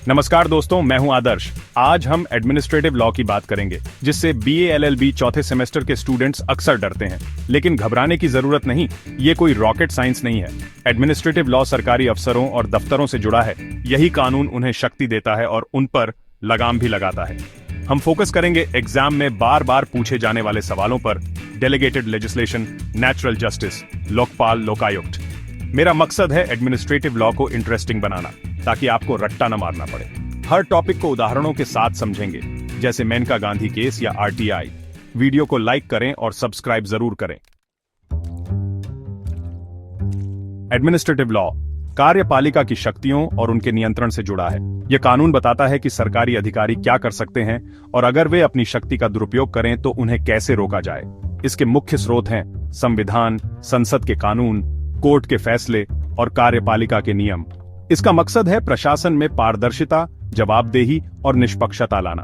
नमस्कार दोस्तों, मैं हूं आदर्श। आज हम एडमिनिस्ट्रेटिव लॉ की बात करेंगे, जिससे बीए एलएलबी चौथे सेमेस्टर के स्टूडेंट्स अक्सर डरते हैं। लेकिन घबराने की जरूरत नहीं, ये कोई रॉकेट साइंस नहीं है। एडमिनिस्ट्रेटिव लॉ सरकारी अफसरों और दफ्तरों से जुड़ा है। यही कानून उन्हें शक्ति देता है और उन पर लगाम भी लगाता है। हम फोकस करेंगे एग्जाम में बार बार पूछे जाने वाले सवालों पर। Delegated legislation, natural justice, Lokpal, Lokayukta. मेरा मकसद है एडमिनिस्ट्रेटिव लॉ को इंटरेस्टिंग बनाना, ताकि आपको रट्टा न मारना पड़े। हर टॉपिक को उदाहरणों के साथ समझेंगे, जैसे मेनका गांधी केस या आरटीआई। वीडियो को लाइक करें और सब्सक्राइब जरूर करें। एडमिनिस्ट्रेटिव लॉ कार्यपालिका की शक्तियों और उनके नियंत्रण से जुड़ा है। यह कानून बताता है कि सरकारी अधिकारी क्या कर सकते हैं और अगर वे अपनी शक्ति का दुरुपयोग करें तो उन्हें कैसे रोका जाए। इसके मुख्य स्रोत हैं संविधान, संसद के कानून, कोर्ट के फैसले और कार्यपालिका के नियम। इसका मकसद है प्रशासन में पारदर्शिता, जवाबदेही और निष्पक्षता लाना।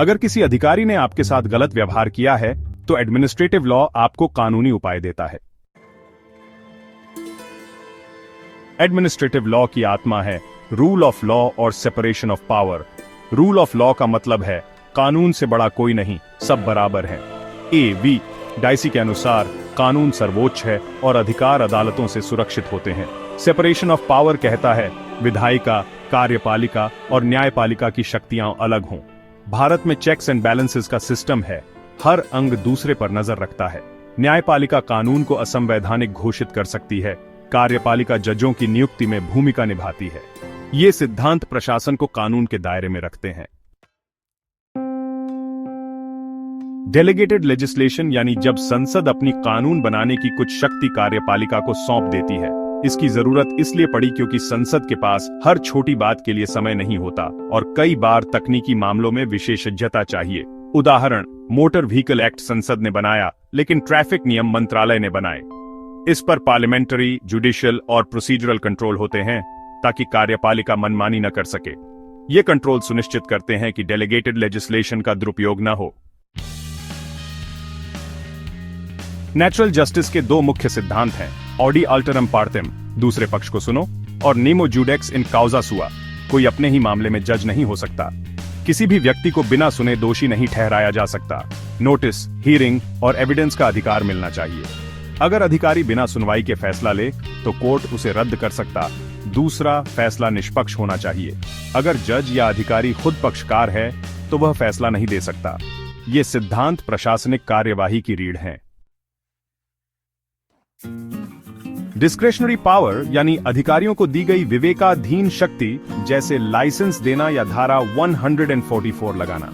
अगर किसी अधिकारी ने आपके साथ गलत व्यवहार किया है तो एडमिनिस्ट्रेटिव लॉ आपको कानूनी उपाय देता है। एडमिनिस्ट्रेटिव लॉ की आत्मा है रूल ऑफ लॉ और separation of power. Rule of law का मतलब है कानून से बड़ा कोई नहीं, सब बराबर हैं। AV डाइसी के अनुसार कानून सर्वोच्च है और अधिकार अदालतों से सुरक्षित होते हैं। सेपरेशन ऑफ पावर कहता है विधायिका, कार्यपालिका और न्यायपालिका की शक्तियां अलग हों। भारत में चेक्स एंड बैलेंसेस का सिस्टम है। हर अंग दूसरे पर नजर रखता है। न्यायपालिका कानून को असंवैधानिक घोषित कर सकती है। कार्यपालिका जजों की नियुक्ति में भूमिका निभाती है। ये सिद्धांत प्रशासन को कानून के दायरे में रखते हैं। डेलीगेटेड लेजिस्लेशन यानी जब संसद अपनी कानून बनाने की कुछ शक्ति कार्यपालिका को सौंप देती है। इसकी जरूरत इसलिए पड़ी क्योंकि संसद के पास हर छोटी बात के लिए समय नहीं होता और कई बार तकनीकी मामलों में विशेषज्ञता चाहिए। उदाहरण, मोटर व्हीकल एक्ट संसद ने बनाया, लेकिन ट्रैफिक नियम मंत्रालय ने बनाए। इस पर पार्लियामेंट्री, जुडिशियल और प्रोसीजरल कंट्रोल होते हैं ताकि कार्यपालिका मनमानी न कर सके। ये कंट्रोल सुनिश्चित करते हैं कि डेलीगेटेड लेजिस्लेशन का दुरुपयोग न हो। नेचुरल जस्टिस के दो मुख्य सिद्धांत हैं, ऑडी अल्टरम पार्टेम, दूसरे पक्ष को सुनो, और नीमो जुडेक्स इन काउजा सुआ, कोई अपने ही मामले में जज नहीं हो सकता। किसी भी व्यक्ति को बिना सुने दोषी नहीं ठहराया जा सकता। नोटिस, हियरिंग और एविडेंस का अधिकार मिलना चाहिए। अगर अधिकारी बिना सुनवाई के फैसला ले तो कोर्ट उसे रद्द कर सकता। दूसरा, फैसला निष्पक्ष होना चाहिए। अगर जज या अधिकारी खुद पक्षकार है तो वह फैसला नहीं दे सकता। ये सिद्धांत प्रशासनिक कार्यवाही की रीढ़ हैं। डिस्क्रेशनरी पावर यानी अधिकारियों को दी गई विवेकाधीन शक्ति, जैसे लाइसेंस देना या धारा 144 लगाना।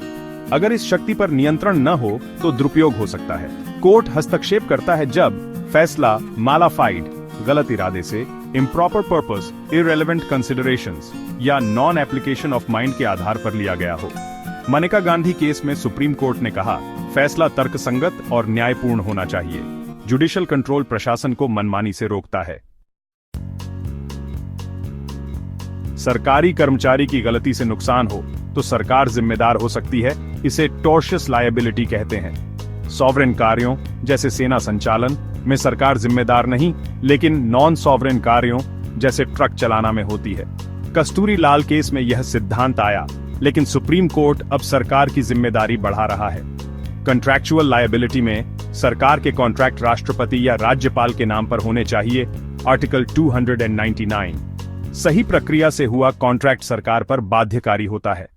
अगर इस शक्ति पर नियंत्रण न हो तो दुरुपयोग हो सकता है। कोर्ट हस्तक्षेप करता है जब फैसला मालाफाइड, गलत इरादे से, इम्प्रॉपर पर्पस, इररिलेवेंट कंसिडरेशंस या नॉन एप्लीकेशन ऑफ माइंड के आधार पर लिया गया हो। मेनका गांधी केस में सुप्रीम कोर्ट ने कहा, फैसला तर्कसंगत और न्यायपूर्ण होना चाहिए। जुडिशियल कंट्रोल प्रशासन को मनमानी से रोकता है। सरकारी कर्मचारी की गलती से नुकसान हो तो सरकार जिम्मेदार हो सकती है। इसे टॉर्शियस लायबिलिटी कहते हैं। सॉवरेन कार्यों जैसे सेना संचालन में सरकार जिम्मेदार नहीं, लेकिन नॉन सॉवरेन कार्यों जैसे ट्रक चलाना में होती है। कस्तूरी लाल केस में यह सिद्धांत आया, लेकिन सुप्रीम कोर्ट अब सरकार की जिम्मेदारी बढ़ा रहा है। कंट्रैक्चुअल लायबिलिटी में सरकार के कॉन्ट्रैक्ट राष्ट्रपति या राज्यपाल के नाम पर होने चाहिए। आर्टिकल 299। सही प्रक्रिया से हुआ कॉन्ट्रैक्ट सरकार पर बाध्यकारी होता है।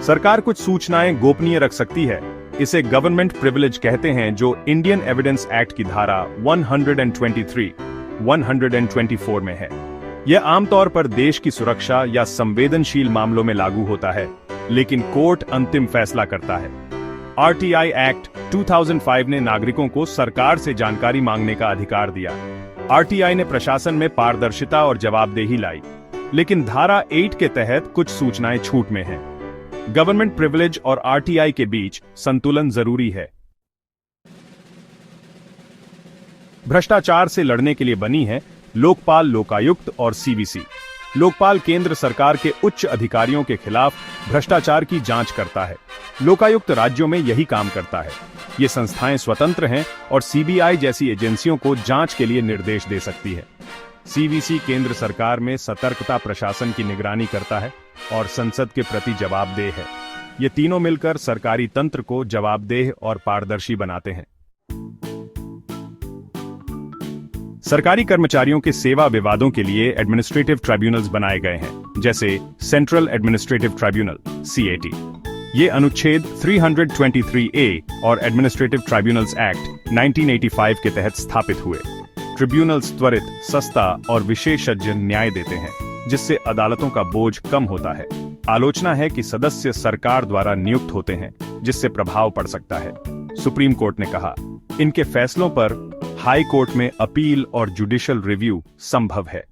सरकार कुछ सूचनाएं गोपनीय रख सकती है। इसे गवर्नमेंट प्रिविलेज कहते हैं, जो इंडियन एविडेंस एक्ट की धारा 123, 124 में है। यह आमतौर पर देश की सुरक्षा या संवेदनशील मामलों में लागू होता है, लेकिन कोर्ट अंतिम फैसला करता है। RTI एक्ट 2005 ने नागरिकों को सरकार से जानकारी मांगने का अधिकार दिया। RTI ने प्रशासन में पारदर्शिता और जवाबदेही लाई, लेकिन धारा 8 के तहत कुछ सूचनाएं छूट में हैं। गवर्नमेंट प्रिविलेज और RTI के बीच संतुलन जरूरी है। भ्रष्टाचार से लड़ने के लिए बनी है लोकपाल, लोकायुक्त और CVC। लोकपाल केंद्र सरकार के उच्च अधिकारियों के खिलाफ भ्रष्टाचार की जांच करता है। लोकायुक्त राज्यों में यही काम करता है। ये संस्थाएं स्वतंत्र हैं और CBI जैसी एजेंसियों को जांच के लिए निर्देश दे सकती है। सीवीसी केंद्र सरकार में सतर्कता प्रशासन की निगरानी करता है और संसद के प्रति जवाबदेह है। ये तीनों मिलकर सरकारी तंत्र को जवाबदेह और पारदर्शी बनाते हैं। सरकारी कर्मचारियों के सेवा विवादों के लिए एडमिनिस्ट्रेटिव ट्राइब्यूनल्स बनाए गए हैं, जैसे सेंट्रल एडमिनिस्ट्रेटिव ट्राइब्यूनल (CAT). ये अनुच्छेद 323A और एडमिनिस्ट्रेटिव ट्राइब्यूनल्स एक्ट 1985 के तहत स्थापित हुए। ट्रिब्यूनल्स त्वरित, सस्ता और विशेषज्ञ न्याय देते हैं, जिससे अदालतों का बोझ कम होता है। आलोचना है कि सदस्य सरकार द्वारा नियुक्त होते हैं, जिससे प्रभाव पड़ सकता है। सुप्रीम कोर्ट ने कहा, इनके फैसलों पर हाई कोर्ट में अपील और जुडिशियल रिव्यू संभव है।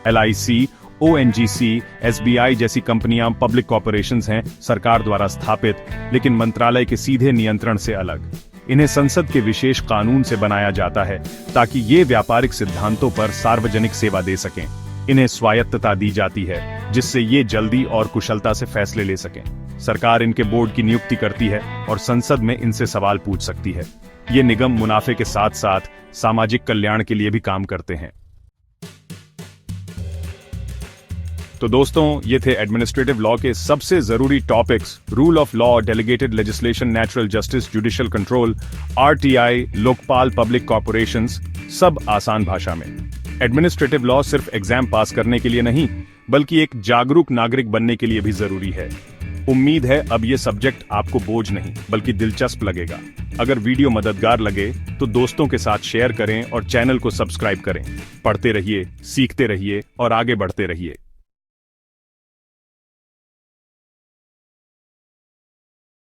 LIC, ONGC, SBI जैसी कंपनियां पब्लिक कॉर्पोरेशंस हैं, सरकार द्वारा स्थापित, लेकिन मंत्रालय के सीधे नियंत्रण से अलग। इन्हें संसद के विशेष कानून से बनाया जाता है ताकि ये व्यापारिक सिद्धांतों पर सार्वजनिक सेवा दे सकें। इन्हें स्वायत्तता दी जाती है, जिससे ये जल्दी और कुशलता से फैसले ले सकें। सरकार इनके बोर्ड की नियुक्ति करती है और संसद में इनसे सवाल पूछ सकती है। ये निगम मुनाफे के साथ साथ सामाजिक कल्याण के लिए भी काम करते हैं। तो दोस्तों, ये थे एडमिनिस्ट्रेटिव लॉ के सबसे जरूरी topics. Rule of law, delegated legislation, natural justice, judicial control, RTI, Lokpal, public corporations, सब आसान भाषा में। एडमिनिस्ट्रेटिव लॉ सिर्फ एग्जाम पास करने के लिए नहीं, बल्कि एक जागरूक नागरिक बनने के लिए भी जरूरी है। उम्मीद है अब ये सब्जेक्ट आपको बोझ नहीं बल्कि दिलचस्प लगेगा। अगर वीडियो मददगार लगे तो दोस्तों के साथ शेयर करें और चैनल को सब्सक्राइब करें। पढ़ते रहिए, सीखते रहिए और आगे बढ़ते रहिए।